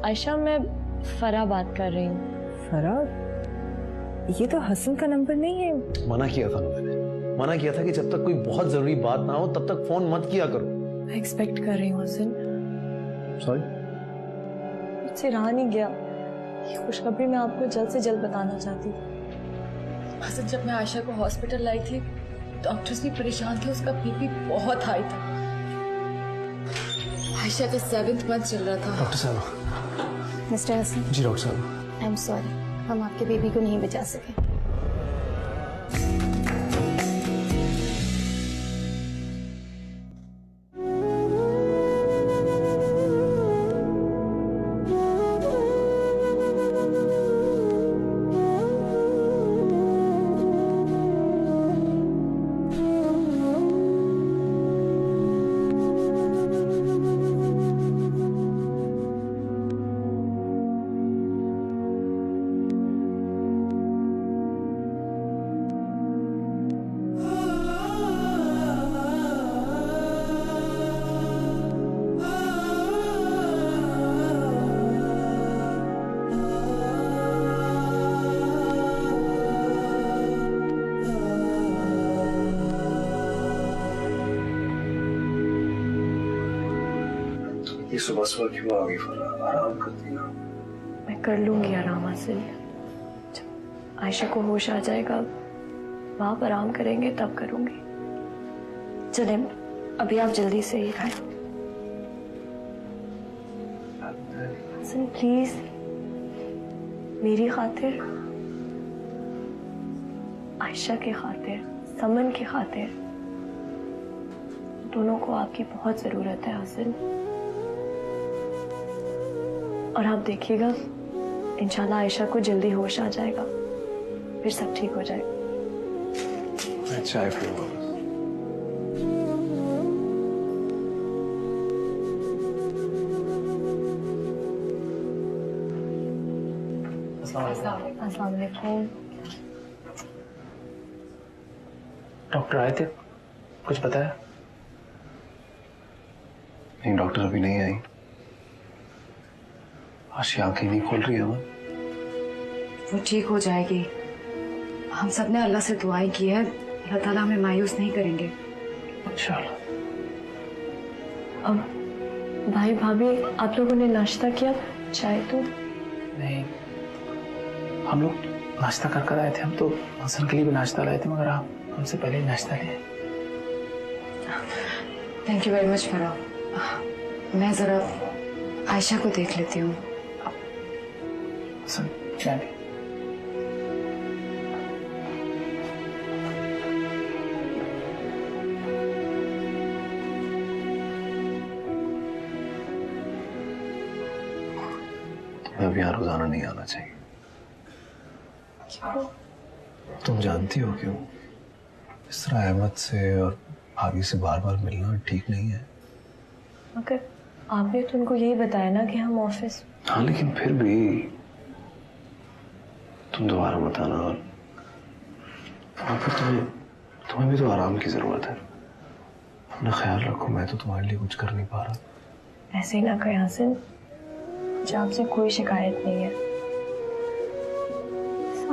आयशा, मैं फरा बात कर रही हूँ। फरा? ये तो हसन का नंबर नहीं है। मना किया था ना मैंने, मना किया था कि जब तक कोई बहुत जरूरी बात ना हो तब तक फोन मत किया करो। मैं एक्सपेक्ट कर रही हूँ हसन। सॉरी, मुझसे रहा नहीं गया। ये खुशखबरी मैं आपको जल्द से जल्द बताना चाहती थी। हसन, जब मैं आयशा को हॉस्पिटल लाई थी, डॉक्टर्स भी परेशान थे। उसका बीपी बहुत हाई था। आयशा का 7th मंथ चल रहा था। डॉक्टर साहब। मिस्टर हसन। जी डॉक्टर साहब। आई एम सॉरी, हम आपके बेबी को नहीं बचा सके। सुबह सुबह क्यों आ गई फरा? आराम करती ना। मैं कर लूंगी आराम हासिल। जब आयशा को होश आ जाएगा, वहां पर आराम करेंगे तब करूंगी। चले, अभी आप जल्दी से ही खाएं। हसन प्लीज, मेरी खातिर, आयशा की खातिर, समन की खातिर, दोनों को आपकी बहुत जरूरत है हासिल। और आप देखिएगा, इंशाल्लाह आयशा को जल्दी होश आ जाएगा, फिर सब ठीक हो जाएगा। मैं चाय पीऊंगा। अस्सलाम वालेकुम। डॉक्टर आए थे, कुछ पता है? नहीं, डॉक्टर अभी नहीं आई। आशी आंखें नहीं खोल रही है ना। वो ठीक हो जाएगी। हम सब ने अल्लाह से दुआएं की है, अल्लाह ताला हमें मायूस नहीं करेंगे। इंशाल्लाह। अब भाई भाभी, आप लोगों ने नाश्ता किया? चाय तो नहीं, हम लोग नाश्ता कर आए थे। हम तो हसन के लिए भी नाश्ता लाए थे, मगर आप हमसे पहले ही नाश्ता लिए। थैंक यू वेरी मच फरा। मैं जरा आयशा को देख लेती हूँ। हसन, मैं भी। तुम्हें अब यहाँ रोजाना नहीं आना चाहिए। क्यों? तुम जानती हो क्यों? इस तरह अहमद से और भाभी से बार बार मिलना ठीक नहीं है। मगर आपने तो उनको यही बताया ना कि हम ऑफिस। हाँ, लेकिन फिर भी तुम दोबारा मत आना। और फिर तुम्हें भी तो आराम की जरूरत है। अपना ख्याल रखो। मैं तो तुम्हारे लिए कुछ कर नहीं पा रहा। ऐसे ही ना कहें हसन, मुझे आपसे कोई शिकायत नहीं है।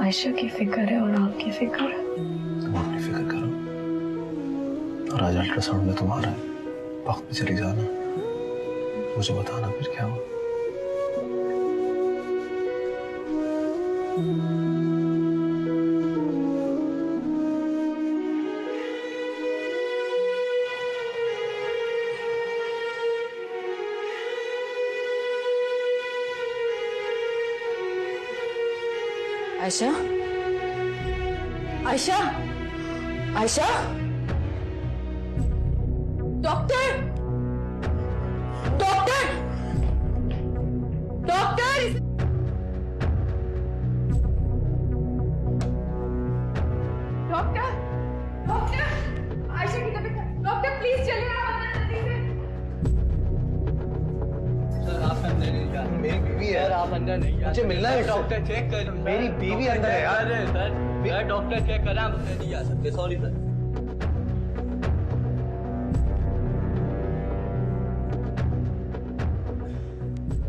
आयशा की फिक्र है और आपकी फिक्र। तुम अपनी फिक्र करो। और आज अल्ट्रासाउंड में तुम्हारा है, वक्त पे चली जाना, मुझे बताना फिर क्या हुआ। Ayesha, Ayesha, Ayesha, doctor, doctor, doctor, doctor, doctor, Ayesha की तबीयत, डॉक्टर प्लीज चलिए आप जल्दी से। सर आप अंदर नहीं जा। मेरी बीवी है। सर आप अंदर नहीं जा। मुझे मिलना है डॉक्टर चेक कर। मेरी बीवी अंदर है यार। सर डॉक्टर चेक कर रहा, हम अंदर नहीं जा सकते। Sorry sir.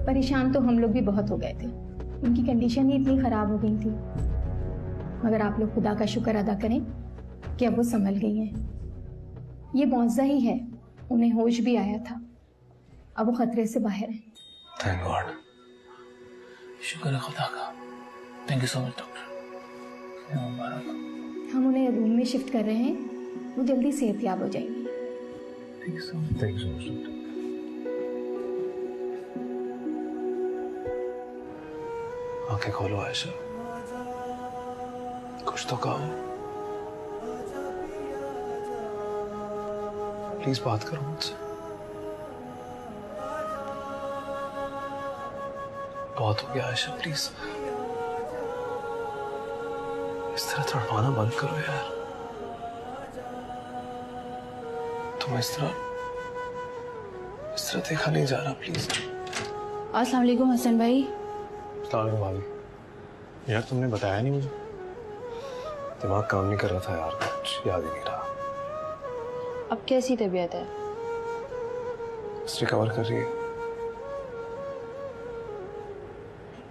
परेशान तो हम लोग भी बहुत हो गए थे, उनकी कंडीशन ही इतनी खराब हो गई थी। मगर आप लोग खुदा का शुक्र अदा करें कि अब वो संभल गई हैं। ये मुआवजा ही है, उन्हें होश भी आया था, अब वो खतरे से बाहर हैं। Thank God. शुक्र है खुदा का। Thank you so much doctor. मुबारक। हम उन्हें रूम में शिफ्ट कर रहे हैं, वो जल्दी सेहतयाब हो जाएंगी। Thank you so much. Thank you so much doctor. आंखें खोलो आयशा, कुछ तो कहो, प्लीज बात करो मुझसे। बहुत हो गया आयशा, प्लीज इस तरह तड़पाना बंद करो यार। तुम इस तरह देखा नहीं जा रहा, प्लीज। अस्सलाम वालेकुम हसन भाई। अस्सलाम भाभी। यार तुमने बताया नहीं मुझे, दिमाग काम नहीं कर रहा था यार, कुछ याद ही नहीं रहा। अब कैसी तबीयत है? बस रिकवर कर रही है।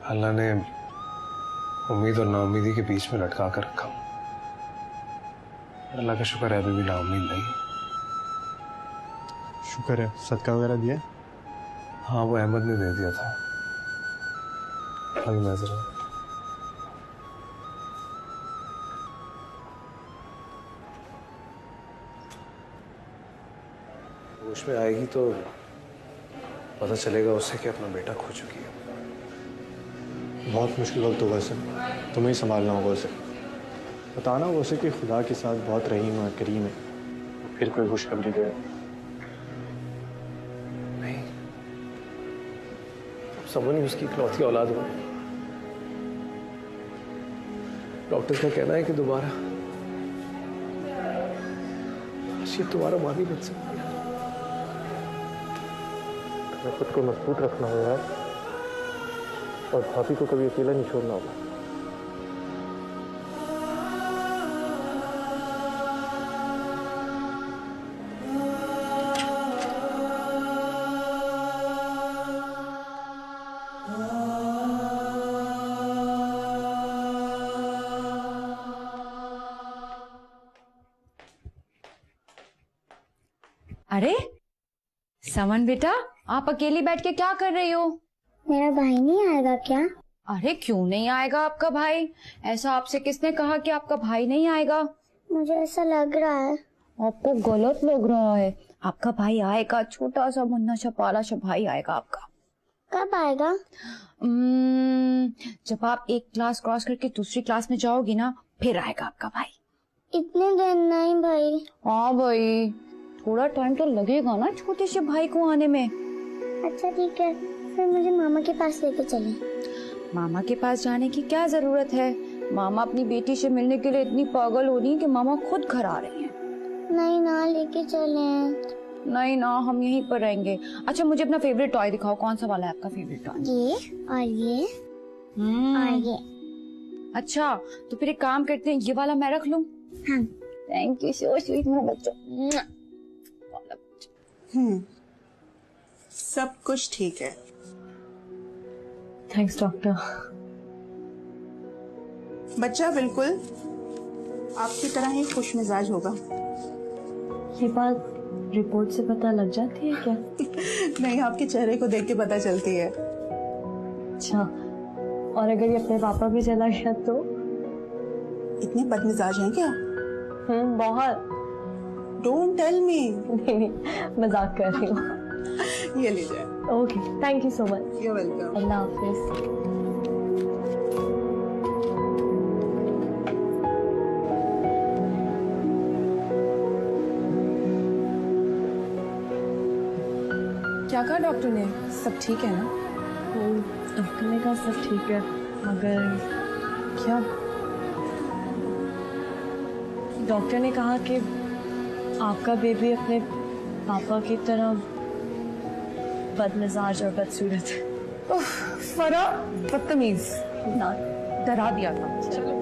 अल्लाह ने उम्मीद और नाउम्मीदी के बीच में लटका कर रखा। अल्लाह का शुक्र है अभी भी नाउम्मीद नहीं। शुक्र है। सदका वगैरह दिया? हाँ वो अहमद ने दे दिया था। अभी मैं जरा होश में आएगी तो पता चलेगा उसे कि अपना बेटा खो चुकी है। बहुत मुश्किल वक्त होगा उसे, तुम्हें ही संभालना होगा उसे। बताना वो उसे कि खुदा के साथ बहुत रहीम और करीम है, फिर कोई खुशखबरी दे। नहीं, समझ नहीं, उसकी इकलौती औलाद हो। डॉक्टर का कहना है कि दोबारा ये तुम्हारा मां नहीं बच सकती। खुद को मजबूत रखना होगा और भाभी को कभी अकेला नहीं छोड़ना होगा। अरे समन बेटा, आप अकेली बैठ के क्या कर रही हो? मेरा भाई नहीं आएगा क्या? अरे क्यों नहीं आएगा आपका भाई? ऐसा आपसे किसने कहा कि आपका भाई नहीं आएगा? मुझे ऐसा लग रहा है। आपको गलत लग रहा है। आपका भाई आएगा, छोटा सा मुन्ना सा पाला सा भाई आएगा आपका। कब आएगा? जब आप एक क्लास क्रॉस करके दूसरी क्लास में जाओगी ना, फिर आएगा आपका भाई। इतने दिन नहीं भाई। हाँ भाई, थोड़ा टाइम तो लगेगा ना छोटे से भाई को आने में। अच्छा ठीक है, फिर मुझे मामा के पास लेके चले। मामा के पास जाने की क्या जरूरत है? मामा अपनी बेटी से मिलने के लिए इतनी पागल हो रही है कि मामा खुद घर आ रही हैं। नहीं ना, लेके चले। नहीं ना, हम यहीं पर रहेंगे। अच्छा मुझे अपना फेवरेट टॉय दिखाओ, कौन सा वाला है आपका फेवरेट टॉय? ये और ये और ये। अच्छा तो फिर एक काम करते हैं, ये वाला मैं रख लूं? हाँ। थैंक यू सो स्वीट मेरा बच्चा। सब कुछ ठीक है। Thanks doctor. बच्चा बिल्कुल आपकी तरह ही खुश मिजाज होगा। ये बात रिपोर्ट से पता लग जाती है क्या? नहीं, आपके चेहरे को देख के पता चलती है। अच्छा, और अगर ये अपने पापा भी चला गया तो? इतने बदमिजाज हैं क्या? बहुत। Don't tell me. नहीं, मजाक कर रही हूँ। ये लीजिए। Okay, thank you so much. You welcome. अल्लाह हाफिज। क्या कहा डॉक्टर ने? सब ठीक है ना? डॉक्टर ने कहा सब ठीक है, मगर क्या? डॉक्टर ने कहा कि आपका बेबी अपने पापा की तरह बदमिजाज और बदसूरत है। फरा बदतमीज, ना डरा दिया था। चलो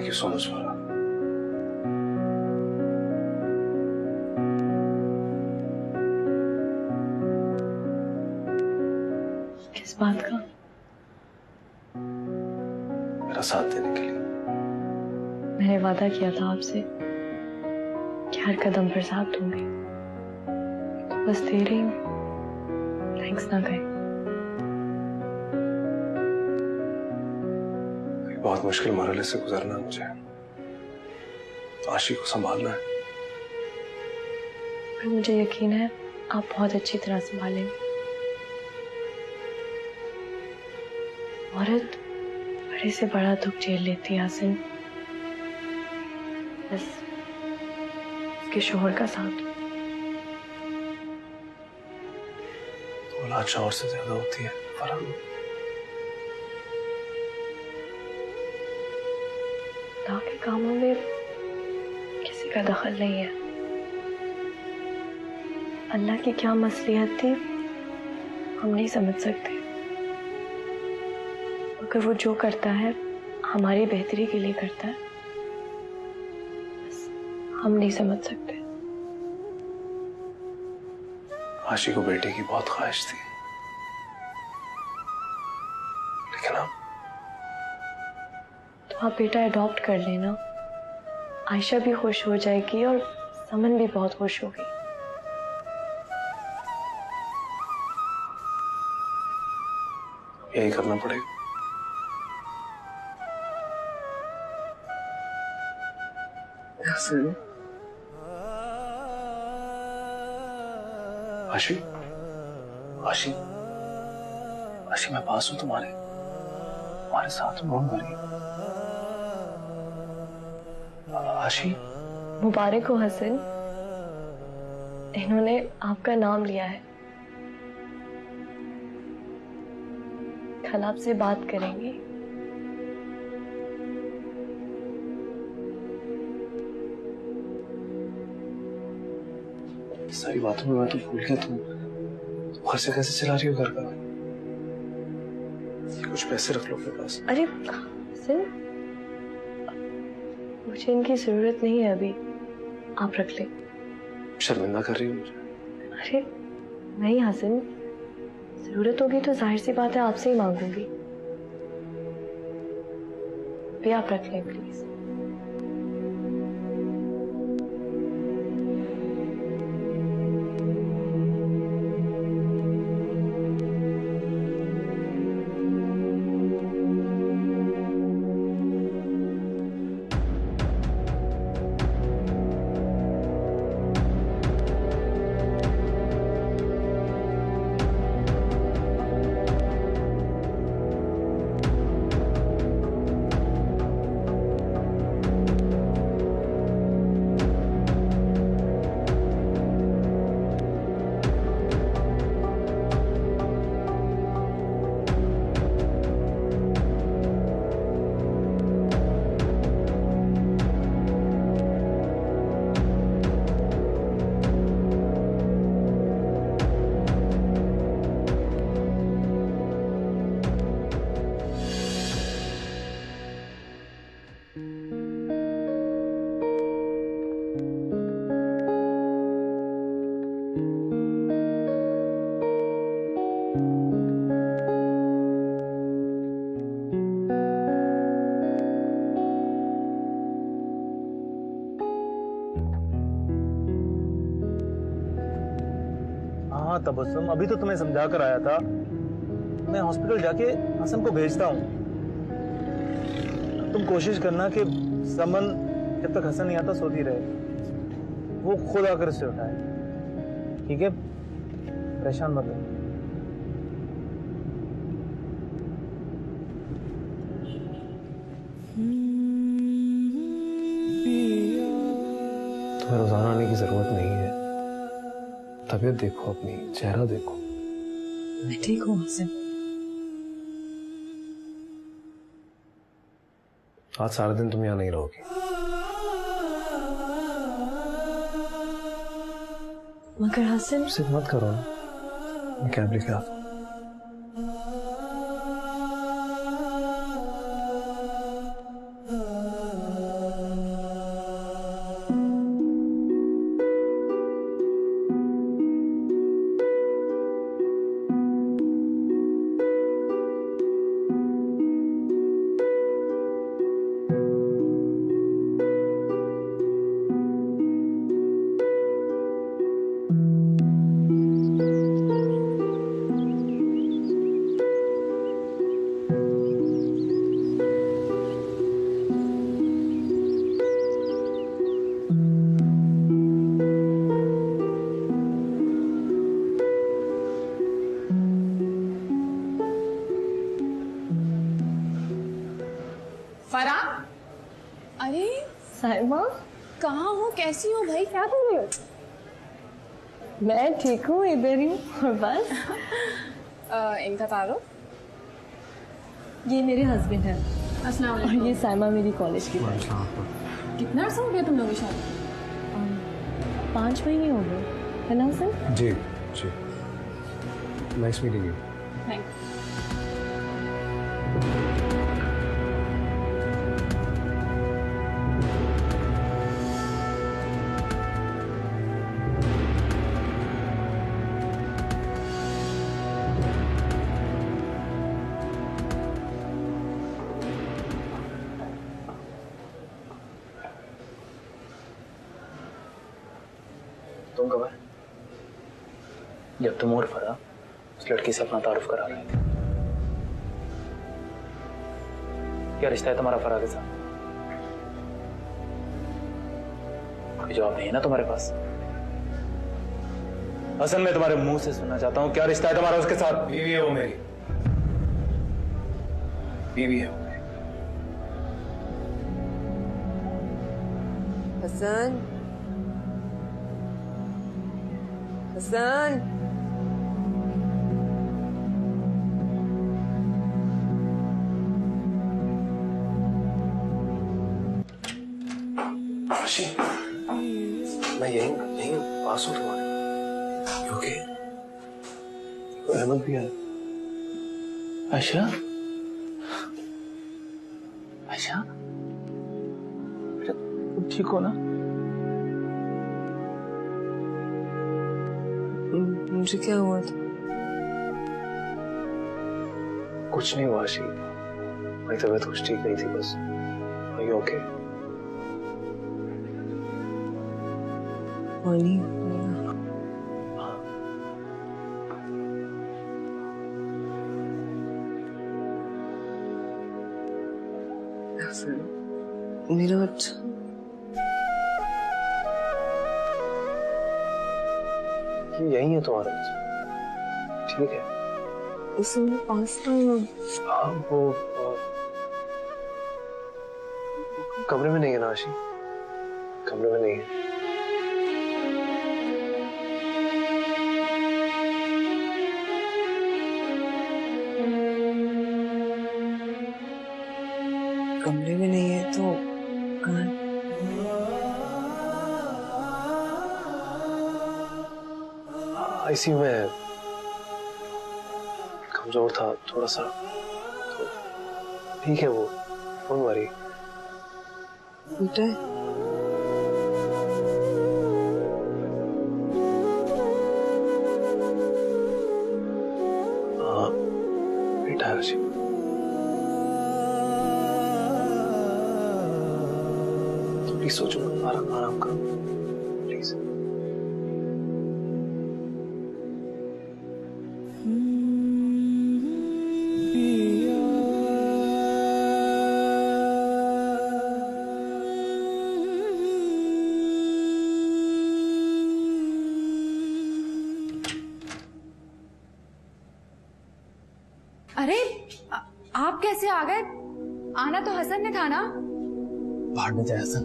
यू सो मच फरहान। किस बात का? मेरा साथ देने के लिए। मैंने वादा किया था आपसे कि हर कदम पर साथ दूंगी, तो बस दे रही हूँ। थैंक्स ना कहे। बहुत मुश्किल मरहले से गुजरना है मुझे। आशी को संभालना है। पर मुझे यकीन है आप बहुत अच्छी तरह संभालेंगे। औरत बड़े से बड़ा दुख झेल लेती है हासिन, बस उसके शोहर का साथ। औलाद शौहर से ज्यादा होती है फरहान। खुदा के कामों में किसी का दखल नहीं है। अल्लाह की क्या मसलिहत थी हम नहीं समझ सकते, मगर वो जो करता है हमारी बेहतरी के लिए करता है, बस हम नहीं समझ सकते। आशी को बेटे की बहुत ख्वाहिश थी, लेकिन अब तो आप बेटा अडॉप्ट कर लेना। आयशा भी खुश हो जाएगी और समन भी बहुत खुश होगी। यही करना पड़ेगा। आशी, आशी, आशी, मैं पास हूं तुम्हारे साथ हूं। आशी, मुबारक हो हसन, इन्होंने आपका नाम लिया है। कल आपसे बात करेंगी। सारी बातों में मैं तो भूल गया। तुम खर्चे कैसे चला रही हो घर का? कुछ पैसे रख लो अपने पास। अरे हसन, मुझे इनकी जरूरत नहीं है अभी, आप रख ले। शर्मिंदा कर रही हो मुझे। अरे नहीं हसन, जरूरत होगी तो जाहिर सी बात है आपसे ही मांगूंगी। भी आप रख लें प्लीज। हाँ तबस्सुम, अभी तो तुम्हें समझा कर आया था। मैं हॉस्पिटल जाके हसन को भेजता हूँ। तुम कोशिश करना कि समन जब तक हसन नहीं आता सोती रहे, वो खुद आकर उसे उठाए। ठीक है, परेशान मत हो। तुम्हें रोजाना आने की जरूरत नहीं है। तबीयत देखो अपनी, चेहरा देखो। मैं ठीक हूँ हसन। आज सारा दिन तुम यहाँ नहीं रहोगी। मगर हसन, सिर्फ मत करो ना, मैं कैब लेके आता हूँ। फरा, अरे साइमा, कहाँ हो, कैसी हो भाई, क्या कर रहे हो? मैं ठीक हूँ, इधर ही हूँ। और बस इनका तारो, ये मेरे हस्बैंड है अस्सलाम और वालेकुम। ये साइमा मेरी कॉलेज की फ्रेंड। कितना अर्सा हो गया तुम लोगों की शादी? 5 महीने हो गए, है ना हसन? जी जी, नाइस मीटिंग यू। थैंक तुम कब है? जब तुम और फरा उस लड़की से अपना तारुफ करा रहे थे, क्या रिश्ता है तुम्हारा फरा के साथ? कोई जवाब नहीं है ना तुम्हारे पास? हसन, मैं तुम्हारे मुंह से सुनना चाहता हूँ, क्या रिश्ता है तुम्हारा उसके साथ? बीवी है वो मेरी, बीवी है वो मेरी। हसन, हसन, आशी, मैं यहीं पास हूँ तुम्हारे। ओके, अहमद भी है। आयशा, आयशा, बेटा तुम ठीक हो ना? मुझे क्या हुआ था? कुछ नहीं हुआ आशी, मेरी तबीयत कुछ ठीक नहीं थी बस। Are you okay? पानी मेरा बच्चा यही है तुम्हारा बच्चा, ठीक है? उसमें 5 टाइम हाँ, वो कमरे में नहीं है ना आशी, कमरे में नहीं है। कमरे में नहीं है तो कहाँ? आईसीयू में है, कमजोर था थोड़ा सा, तो ठीक है वो, डोंट वरी। बेटा हाँ बेटा है आशी। प्लीज सोचो, आराम करो प्लीज। अरे आप कैसे आ गए? आना तो हसन ने था ना? बाहर में जाए हसन।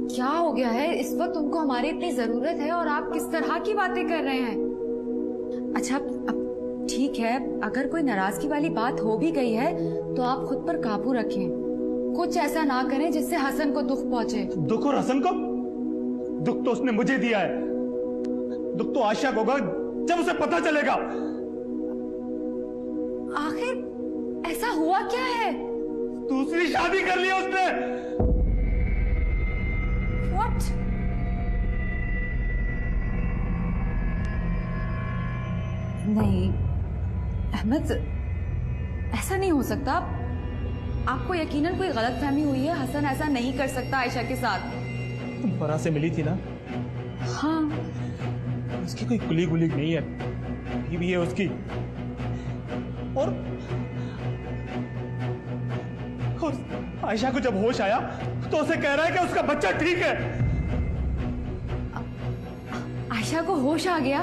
क्या हो गया है? इस वक्त तुमको हमारी इतनी जरूरत है और आप किस तरह की बातें कर रहे हैं? अच्छा अब ठीक है, अगर कोई नाराजगी वाली बात हो भी गई है तो आप खुद पर काबू रखें, कुछ ऐसा ना करें जिससे हसन को दुख पहुंचे। दुख और हसन को? दुख तो उसने मुझे दिया है, दुख तो आयशा को होगा जब उसे पता चलेगा। आखिर ऐसा हुआ क्या है? दूसरी शादी कर ली उसने। What? नहीं अहमद, ऐसा नहीं हो सकता। आपको यकीनन कोई गलतफहमी हुई है। हसन ऐसा नहीं कर सकता आयशा के साथ। तुम फरा से मिली थी ना? हाँ। उसकी कोई कुली गुली नहीं है, बीवी है उसकी। और आयशा को जब होश आया तो उसे कह रहा है कि उसका बच्चा ठीक है। आयशा को होश आ गया?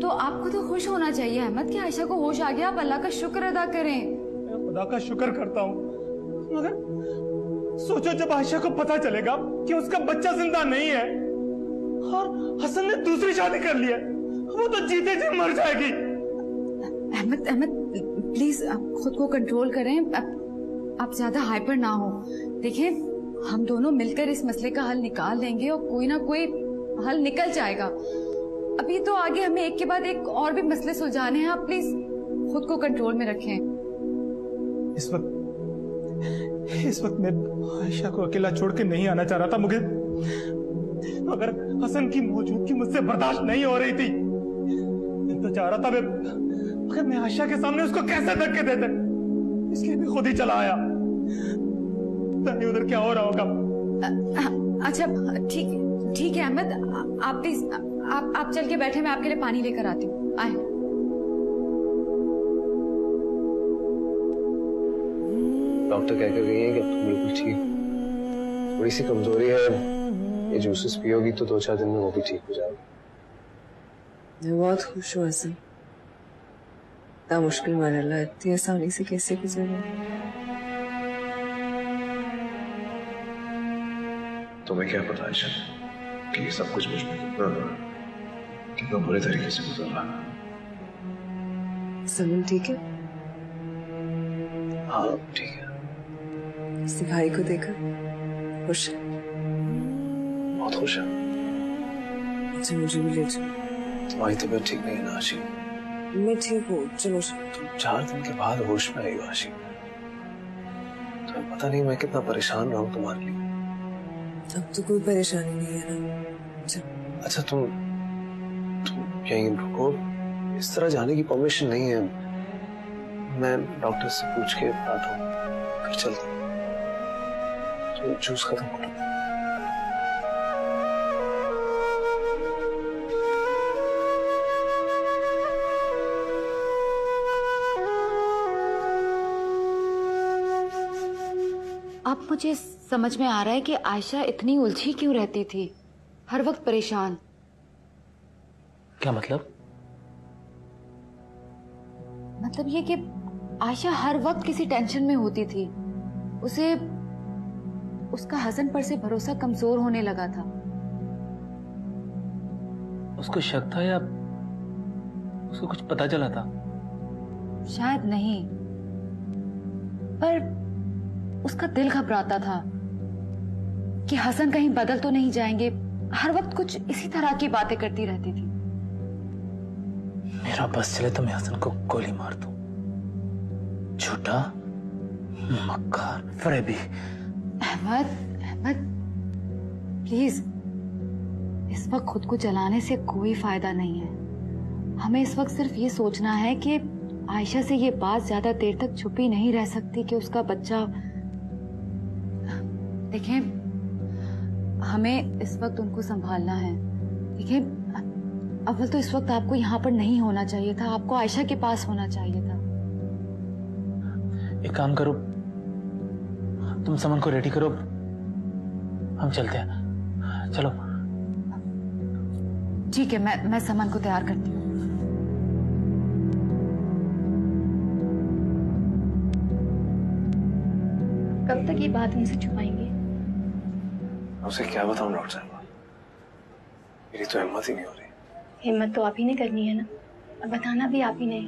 तो आपको तो खुश होना चाहिए अहमद कि आयशा को होश आ गया। आप अल्लाह का शुक्र अदा करें। मैं खुदा का शुक्र करता हूँ, मगर सोचो जब आयशा को पता चलेगा कि उसका बच्चा जिंदा नहीं है और हसन ने दूसरी शादी कर ली है, वो तो जीते जी मर जाएगी। अहमद अहमद प्लीज आप खुद को कंट्रोल करें। आप ज्यादा हाइपर ना हो। देखिए हम दोनों मिलकर इस मसले का हल निकाल देंगे और कोई ना कोई हल निकल जाएगा। अभी तो आगे हमें एक के बाद एक और भी मसले सुलझाने हैं। आप प्लीज खुद को कंट्रोल में रखें। इस वक्त मैं आयशा को अकेला छोड़ के नहीं आना चाह रहा था, मगर हसन की मौजूदगी मुझसे बर्दाश्त नहीं हो रही थी। मैं तो चाह रहा था मगर मैं आयशा के सामने उसको कैसे धक्के देते, इसलिए मैं खुद ही चला आया। नहीं उधर क्या हो रहा होगा। अच्छा ठीक है अहमद, आप प्लीज आप चल के बैठे, मैं आपके लिए पानी लेकर आती हूँ। आए। डॉक्टर कहकर गई है कि अब तुम बिल्कुल ठीक, थोड़ी सी कमजोरी है, ये जूसेस पियोगी तो 2-4 दिन में वो भी ठीक हो जाएगी। मैं बहुत खुश हूँ हसन। इतना मुश्किल मरहला इतनी आसानी से कैसे गुजरा। तुम्हें क्या पता आयशा कि ये सब कुछ मुझ में कितना बुरे तरीके से गुजर रहा है। सलीम ठीक है? हाँ ठीक है। इसने भाई को देखा? खुश है? बहुत खुश है। अच्छा मुझे भी ले चलो। तुम्हारी तबीयत ठीक नहीं है ना आशी? मैं ठीक हूँ, चलो। तुम 4 दिन के बाद होश में आई हो आशी। तुम्हें पता नहीं मैं कितना परेशान रहा हूँ तुम्हारे लिए। अब तो कोई परेशानी नहीं है ना। अच्छा तुम यहीं रुको, इस तरह जाने की परमिशन नहीं है। मैं डॉक्टर से पूछ के आता हूँ, फिर चलता हूँ। तो जूस खत्म करो। अब मुझे समझ में आ रहा है कि आयशा इतनी उलझी क्यों रहती थी, हर वक्त परेशान। क्या मतलब? मतलब ये कि आयशा हर वक्त किसी टेंशन में होती थी। उसे उसका हसन पर से भरोसा कमजोर होने लगा था। उसको शक था या उसको कुछ पता चला था? शायद नहीं, पर उसका दिल घबराता था कि हसन कहीं बदल तो नहीं जाएंगे। हर वक्त कुछ इसी तरह की बातें करती रहती थी। मेरा बस चले तो मैं हसन को गोली मार दूं। झूठा, मक्कार, फरेबी। अहमद प्लीज, इस वक्त खुद को जलाने से कोई फायदा नहीं है। हमें इस वक्त सिर्फ ये सोचना है कि आयशा से ये बात ज्यादा देर तक छुपी नहीं रह सकती कि उसका बच्चा। देखें, हमें इस वक्त उनको संभालना है। देखें, अव्वल तो इस वक्त आपको यहाँ पर नहीं होना चाहिए था, आपको आयशा के पास होना चाहिए था। एक काम करो, तुम समन को रेडी करो, हम चलते हैं। चलो। ठीक है, मैं समन को तैयार करती हूँ। कब तक ये बात उनसे छुपाएंगे? उसे क्या बताऊं डॉक्टर साहब, मेरी तो हिम्मत ही नहीं हो रही। हिम्मत तो आप ही ने करनी है ना, और बताना भी आप ही ने।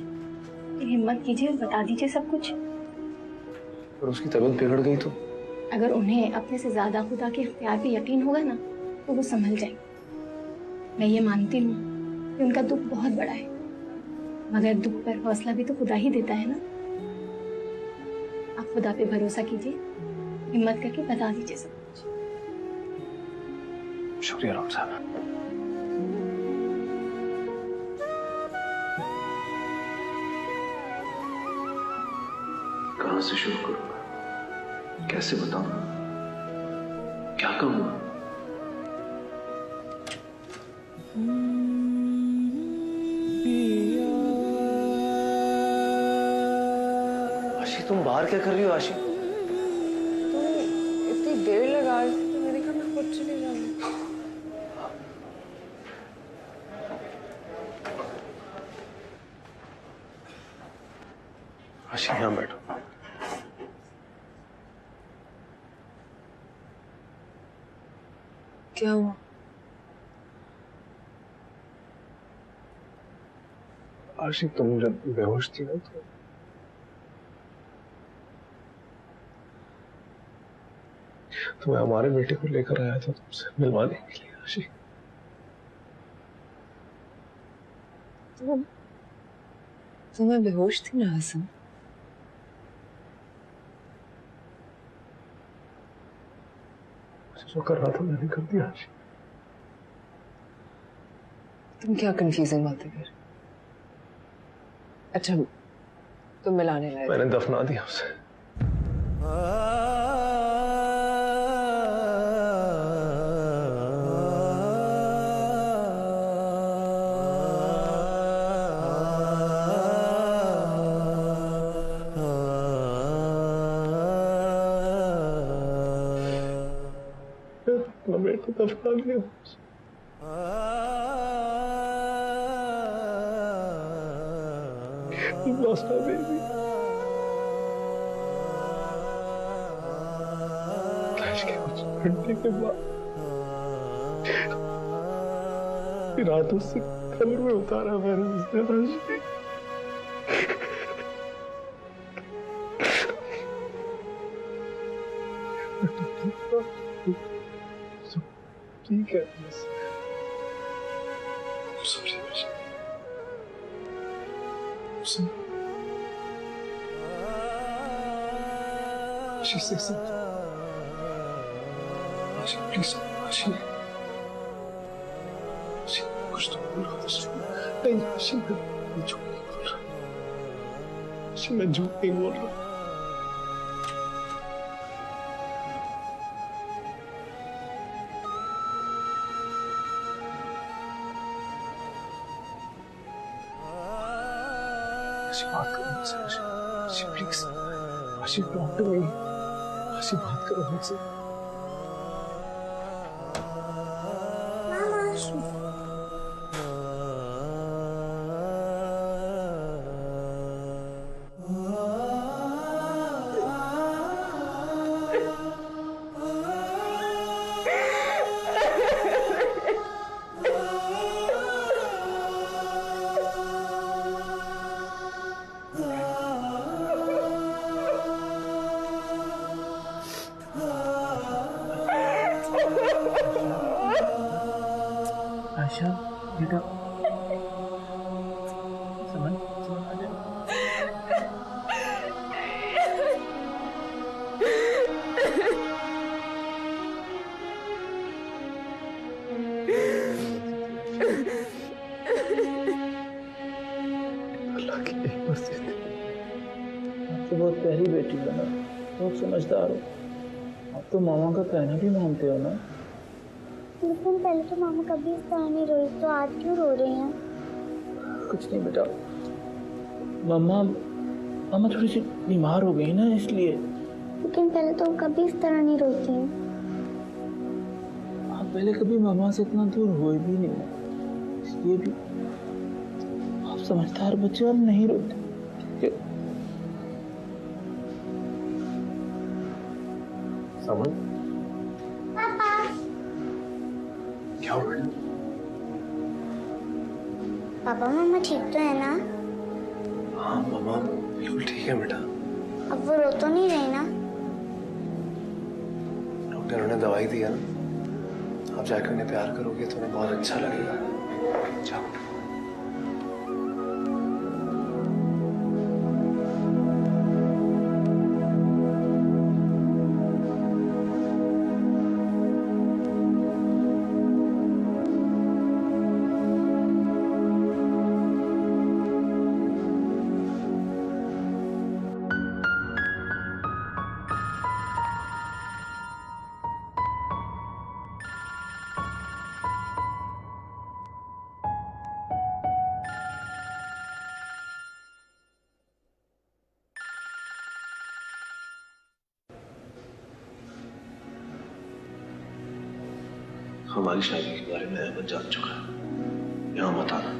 फिर हिम्मत कीजिए और बता दीजिए सब कुछ। पर उसकी तबीयत बिगड़ गई तो? अगर उन्हें अपने से ज्यादा खुदा के इख्तियार पे यकीन होगा ना, तो वो संभल जाएंगे। मैं ये मानती हूँ कि उनका दुख बहुत बड़ा है, मगर दुख पर हौसला भी तो खुदा ही देता है ना। आप खुदा पे भरोसा कीजिए, हिम्मत करके बता दीजिए सब कुछ। शुक्रिया डॉक्टर साहब। कहां से शुरू करूंगा, कैसे बताऊं, क्या कहूंगा? आशी, तुम बाहर क्या कर रही हो? आशी, तुम इतनी देर लगा रही थी तो मैंने कहा मैं खुद चली जाऊंगी। आशी यहाँ बैठो। क्या हुआ? आशी तुम जब बेहोश थी ना तो मैं हमारे बेटे को लेकर आया था तुमसे मिलवाने के लिए। आशी तुम्हें बेहोश थी ना हसन? जो कर रहा था मैंने कर दिया। आशी तुम क्या कंफ्यूजिंग बातें कर? अच्छा तुम मिलाने लाए? मैंने दफना दिया उसे। अपना बेटा दफना दिया। We've lost our baby. लाश के कुछ घंटे के बाद फिर हाथों से कब्र में उतारा मैंने उसने। आशी ठीक है बस। सॉरी आशी से आशी प्लीज आशी आशी कुछ तो बोल रहा था। नहीं आशी मैं झूठ नहीं बोल रहा। आशी मैं झूठ नहीं बोल रहा। आशी बात करो मुझसे। आशी प्लीज। आशी डॉक्टर नहीं। आशी बात करो मुझसे। आशा बेटा समझ आ जाए। अल्लाह की एक मर्जी थी। आप तो बहुत प्यारी बेटी हो ना, बहुत समझदार हो। आप तो मामा का कहना भी मानते हो ना। लेकिन पहले तो मामा कभी इस तरह नहीं रोई, तो आज क्यों रो रहे हैं? कुछ नहीं बेटा, मामा थोड़ी सी बीमार हो गई ना इसलिए। लेकिन पहले तो कभी इस तरह नहीं रोती। आप पहले कभी मामा से इतना दूर हुए भी नहीं, इसलिए भी आप समझदार बच्चे और नहीं रोते। समझ क्या हो गया? पापा मामा ठीक तो है ना? हाँ मामा बिल्कुल ठीक है बेटा। अब वो रो तो नहीं रही ना? डॉक्टर ने दवाई दी है ना, आप जाकर उन्हें प्यार करोगे तो उन्हें बहुत अच्छा लगेगा। जाओ। हमारी शादी के बारे में अहमद जान चुका है, यहाँ मत आना।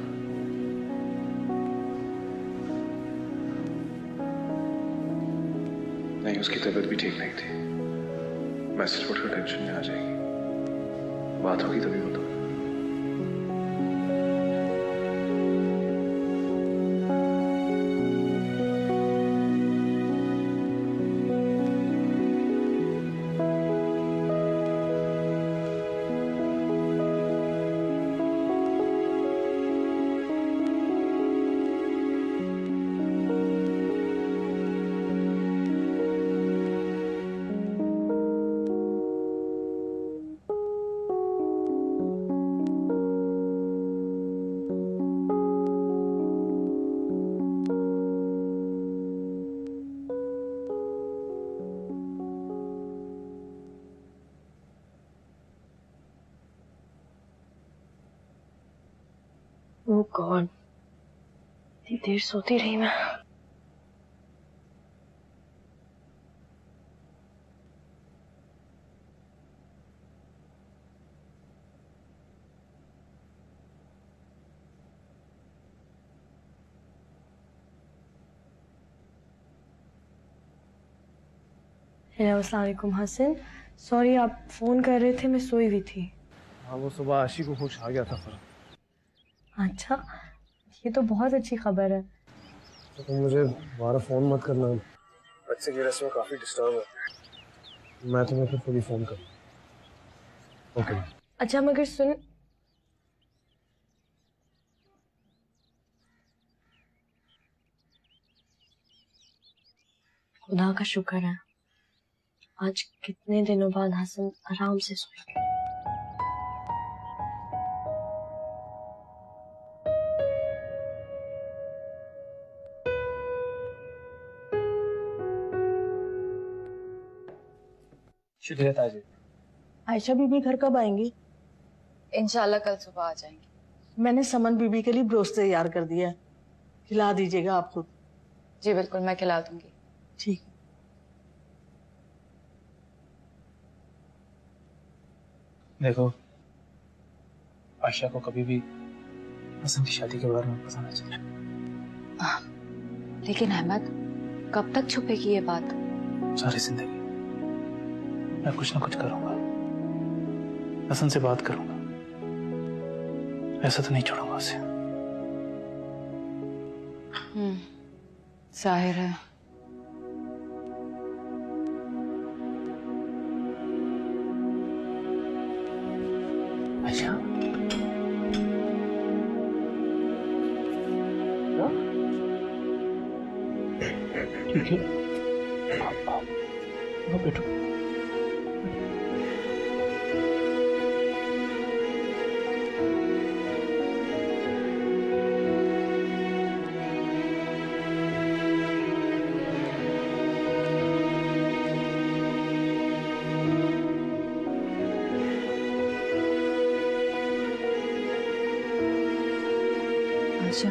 नहीं, उसकी तबीयत भी ठीक नहीं थी। मैसेज पढ़कर टेंशन में आ जाएगी। बात होगी तभी बताऊँ। ओह गॉड, इतनी देर सोती रही मैं। अस्सलाम वालेकुम हसन, सॉरी आप फोन कर रहे थे, मैं सोई हुई थी। हाँ, वो सुबह आशी को होश आ गया था फर्क। अच्छा, ये तो बहुत अच्छी खबर है। तो तुम मुझे दोबारा फोन मत करना, बच्चे की रस्म काफी डिस्टर्ब है। मैं तुम्हें फिर खुद फोन करूँ। ओके। अच्छा मगर सुन, खुदा का शुक्र है आज कितने दिनों बाद हसन आराम से सोए। शुक्रिया ताजी। आयशा बीबी घर कब आएंगी? इंशाल्लाह कल सुबह आ जाएंगी। मैंने समन बीबी के लिए ब्रोस्ट तैयार कर दिया है, खिला दीजिएगा आप खुद। जी बिल्कुल, मैं खिला दूंगी। ठीक। देखो, आयशा को कभी भी हसन की शादी के बारे में पता ना चले। लेकिन अहमद, कब तक छुपेगी ये बात? सारी जिंदगी मैं कुछ ना कुछ करूंगा, हसन से बात करूंगा, ऐसा तो नहीं छोड़ूंगा उसे। जाहिर है। अच्छा, ठीक है, आओ बैठो। अच्छा,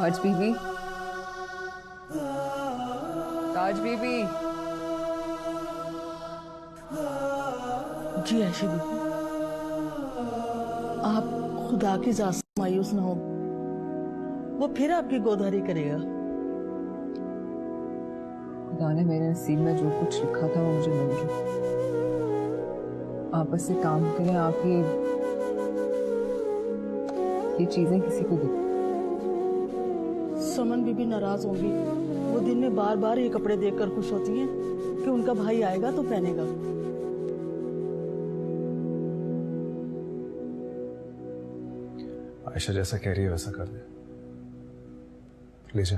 ताज बीबी, ताज बीबी। जी आयशा बीबी, आप खुदा की जात से मायूस ना हो, वो फिर आपकी गोदहरी करेगा। खुदा ने मेरे नसीब में जो कुछ लिखा था वो मुझे मिल गया। आप बस से काम करें, आप ये चीजें किसी को दे। सुमन बीबी नाराज होंगी, वो दिन में बार बार ये कपड़े देखकर खुश होती हैं कि उनका भाई आएगा तो पहनेगा। आयशा जैसा कह रही है वैसा कर दे, ले जा।